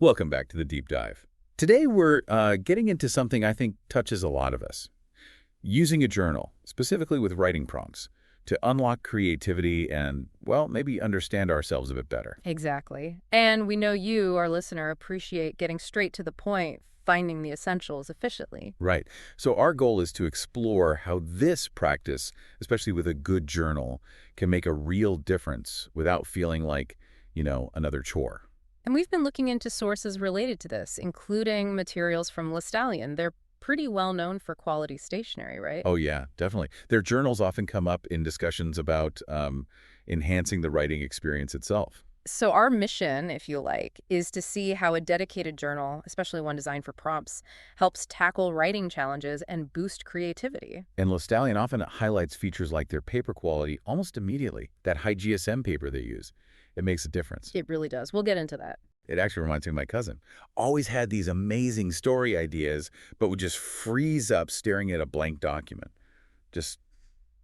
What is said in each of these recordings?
Welcome back to the Deep Dive. Today we're getting into something I think touches a lot of us. Using a journal, specifically with writing prompts, to unlock creativity and, well, maybe understand ourselves a bit better. Exactly. And we know you, our listener, appreciate getting straight to the point, finding the essentials efficiently. Right. So our goal is to explore how this practice, especially with a good journal, can make a real difference without feeling like, another chore. And we've been looking into sources related to this, including materials from Listalion. They're pretty well known for quality stationery, right? Oh, yeah, definitely. Their journals often come up in discussions about enhancing the writing experience itself. So our mission, if you like, is to see how a dedicated journal, especially one designed for prompts, helps tackle writing challenges and boost creativity. And Listalion often highlights features like their paper quality almost immediately. That high GSM paper they use, it makes a difference. It really does. We'll get into that. It actually reminds me of my cousin. Always had these amazing story ideas, but would just freeze up staring at a blank document. Just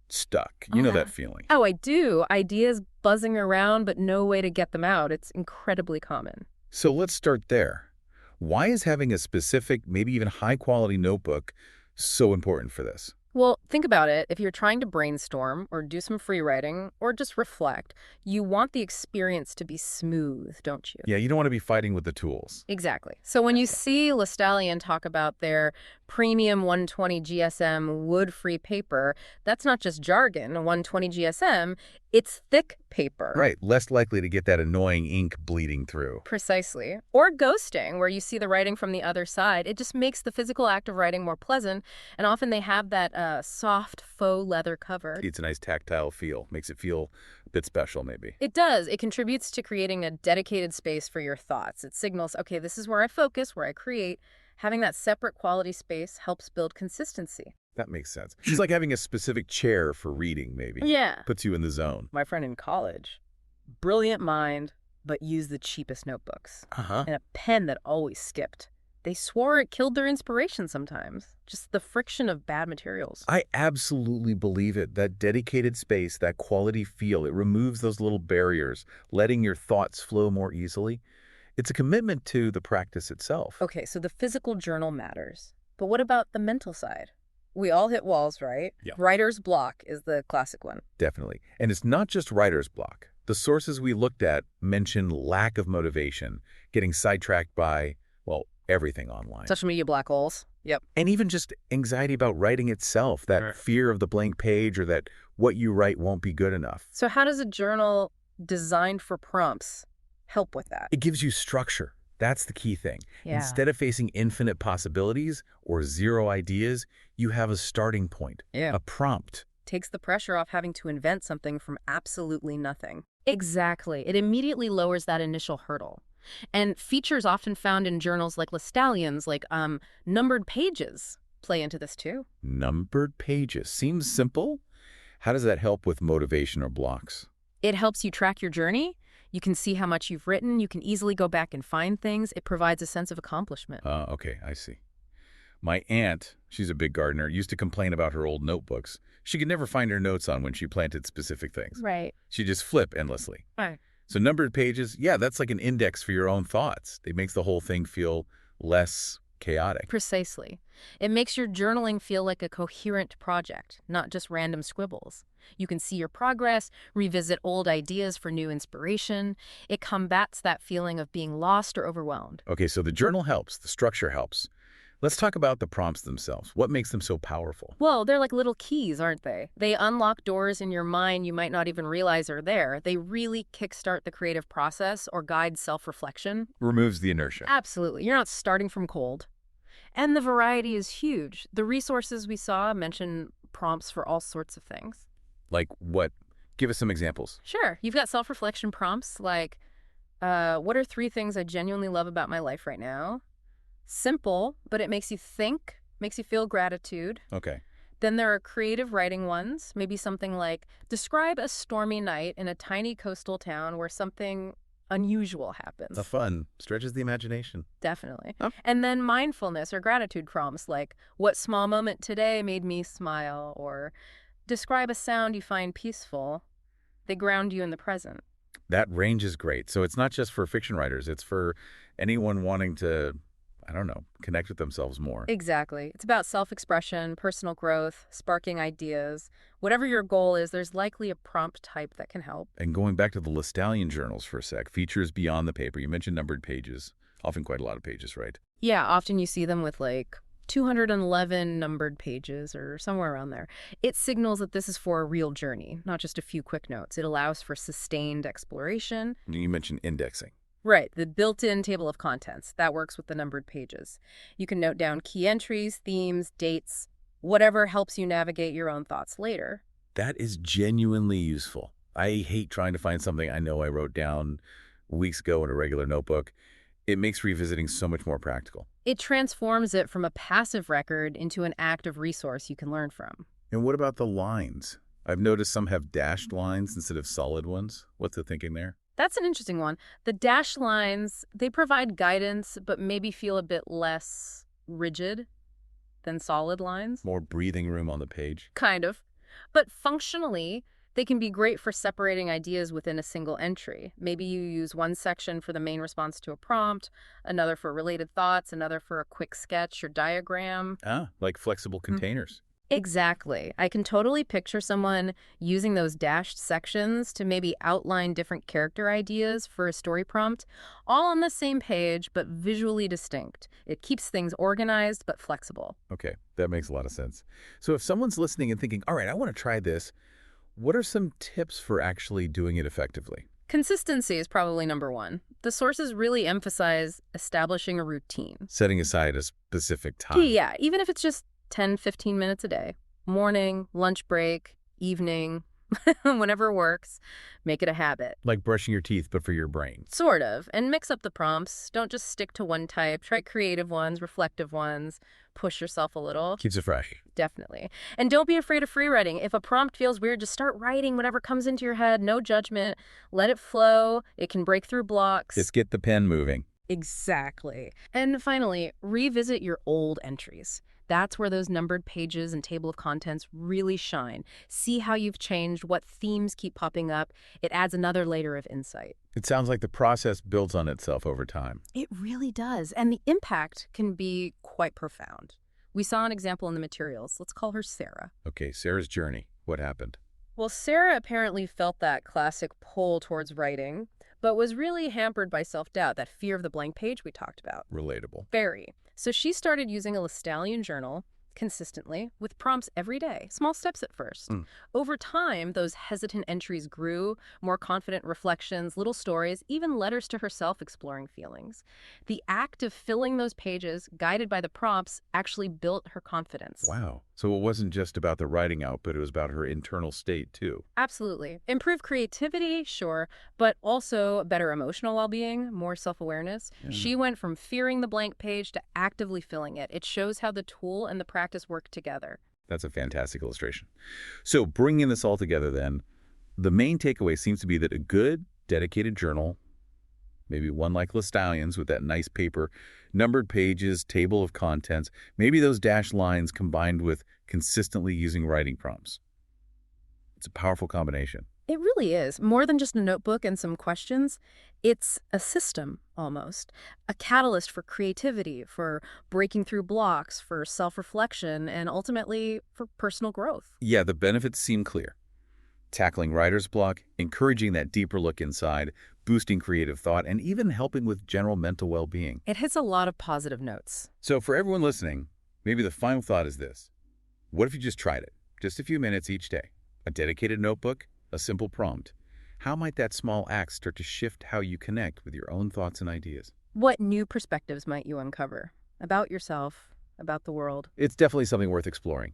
stuck. You know that feeling. Oh, I do. Ideas buzzing around, but no way to get them out. It's incredibly common. So let's start there. Why is having a specific, maybe even high-quality notebook so important for this? Well, think about it. If you're trying to brainstorm or do some free writing or just reflect, you want the experience to be smooth, don't you? Yeah, you don't want to be fighting with the tools. Exactly. So when you see Listalion talk about their premium 120 GSM wood-free paper, that's not just jargon. 120 GSM, it's thick paper. Right, less likely to get that annoying ink bleeding through. Precisely. Or ghosting, where you see the writing from the other side. It just makes the physical act of writing more pleasant, and often they have that soft faux leather cover. It's a nice tactile feel. Makes it feel a bit special, maybe. It does. It contributes to creating a dedicated space for your thoughts. It signals, okay, this is where I focus, where I create. Having that separate quality space helps build consistency. That makes sense. It's like having a specific chair for reading, maybe. Yeah. Puts you in the zone. My friend in college, brilliant mind, but used the cheapest notebooks. Uh-huh. And a pen that always skipped. They swore it killed their inspiration sometimes. Just the friction of bad materials. I absolutely believe it. That dedicated space, that quality feel, it removes those little barriers, letting your thoughts flow more easily. It's a commitment to the practice itself. Okay, so the physical journal matters. But what about the mental side? We all hit walls, right? Yeah. Writer's block is the classic one. Definitely. And it's not just writer's block. The sources we looked at mention lack of motivation, getting sidetracked by, well, everything online. Social media black holes. Yep. And even just anxiety about writing itself, that fear of the blank page or that what you write won't be good enough. So how does a journal designed for prompts help with that? It gives you structure. That's the key thing. Yeah. Instead of facing infinite possibilities or zero ideas, you have a starting point, a prompt. Takes the pressure off having to invent something from absolutely nothing. Exactly. It immediately lowers that initial hurdle. And features often found in journals like Listalion's, like numbered pages, play into this too. Numbered pages. Seems simple. How does that help with motivation or blocks? It helps you track your journey. You can see how much you've written. You can easily go back and find things. It provides a sense of accomplishment. Okay, I see. My aunt, she's a big gardener, used to complain about her old notebooks. She could never find her notes on when she planted specific things. Right. She'd just flip endlessly. Right. So numbered pages, yeah, that's like an index for your own thoughts. It makes the whole thing feel less chaotic. Precisely. It makes your journaling feel like a coherent project, not just random scribbles. You can see your progress, revisit old ideas for new inspiration. It combats that feeling of being lost or overwhelmed. Okay, so the journal helps, the structure helps. Let's talk about the prompts themselves. What makes them so powerful? Well, they're like little keys, aren't they? They unlock doors in your mind you might not even realize are there. They really kickstart the creative process or guide self-reflection. Removes the inertia. Absolutely. You're not starting from cold. And the variety is huge. The resources we saw mention prompts for all sorts of things. Like what? Give us some examples. Sure. You've got self-reflection prompts like, what are 3 things I genuinely love about my life right now? Simple, but it makes you think, makes you feel gratitude. Okay. Then there are creative writing ones, maybe something like, describe a stormy night in a tiny coastal town where something unusual happens. The fun stretches the imagination. Definitely. Oh. And then mindfulness or gratitude prompts like, what small moment today made me smile? Or describe a sound you find peaceful. They ground you in the present. That range is great. So it's not just for fiction writers. It's for anyone wanting to, I don't know, connect with themselves more. Exactly. It's about self-expression, personal growth, sparking ideas. Whatever your goal is, there's likely a prompt type that can help. And going back to the Listallian journals for a sec, features beyond the paper. You mentioned numbered pages, often quite a lot of pages, right? Yeah, often you see them with like 211 numbered pages or somewhere around there. It signals that this is for a real journey, not just a few quick notes. It allows for sustained exploration. You mentioned indexing. Right, the built-in table of contents. That works with the numbered pages. You can note down key entries, themes, dates, whatever helps you navigate your own thoughts later. That is genuinely useful. I hate trying to find something I know I wrote down weeks ago in a regular notebook. It makes revisiting so much more practical. It transforms it from a passive record into an active resource you can learn from. And what about the lines? I've noticed some have dashed lines instead of solid ones. What's the thinking there? That's an interesting one. The dashed lines, they provide guidance, but maybe feel a bit less rigid than solid lines. More breathing room on the page. Kind of. But functionally, they can be great for separating ideas within a single entry. Maybe you use one section for the main response to a prompt, another for related thoughts, another for a quick sketch or diagram. Like flexible containers. Exactly. I can totally picture someone using those dashed sections to maybe outline different character ideas for a story prompt, all on the same page, but visually distinct. It keeps things organized, but flexible. Okay, that makes a lot of sense. So if someone's listening and thinking, all right, I want to try this, what are some tips for actually doing it effectively? Consistency is probably number one. The sources really emphasize establishing a routine. Setting aside a specific time. Yeah, even if it's just 10, 15 minutes a day. Morning, lunch break, evening, whenever works. Make it a habit. Like brushing your teeth, but for your brain. Sort of. And mix up the prompts. Don't just stick to one type. Try creative ones, reflective ones. Push yourself a little. Keeps it fresh. Definitely. And don't be afraid of free writing. If a prompt feels weird, just start writing whatever comes into your head. No judgment. Let it flow. It can break through blocks. Just get the pen moving. Exactly. And finally, revisit your old entries. That's where those numbered pages and table of contents really shine. See how you've changed, what themes keep popping up. It adds another layer of insight. It sounds like the process builds on itself over time. It really does. And the impact can be quite profound. We saw an example in the materials. Let's call her Sarah. Okay, Sarah's journey. What happened? Well, Sarah apparently felt that classic pull towards writing, but was really hampered by self-doubt, that fear of the blank page we talked about. Relatable. Very. So she started using a Listallian journal consistently with prompts every day. Small steps at first. Over time, those hesitant entries grew, more confident reflections, little stories, even letters to herself exploring feelings. The act of filling those pages, guided by the prompts, actually built her confidence. Wow. So it wasn't just about the writing output, it was about her internal state, too. Absolutely. Improve creativity, sure, but also better emotional well-being, more self-awareness. She went from fearing the blank page to actively filling it. It shows how the tool and the practice work together. That's a fantastic illustration. So bringing this all together then, the main takeaway seems to be that a good, dedicated journal, maybe one like Listallian's with that nice paper, numbered pages, table of contents, maybe those dashed lines combined with consistently using writing prompts. It's a powerful combination. It really is. More than just a notebook and some questions. It's a system, almost. A catalyst for creativity, for breaking through blocks, for self-reflection, and ultimately for personal growth. Yeah, the benefits seem clear. Tackling writer's block, encouraging that deeper look inside, boosting creative thought, and even helping with general mental well-being. It hits a lot of positive notes. So for everyone listening, maybe the final thought is this. What if you just tried it? Just a few minutes each day. A dedicated notebook, a simple prompt. How might that small act start to shift how you connect with your own thoughts and ideas? What new perspectives might you uncover about yourself, about the world? It's definitely something worth exploring.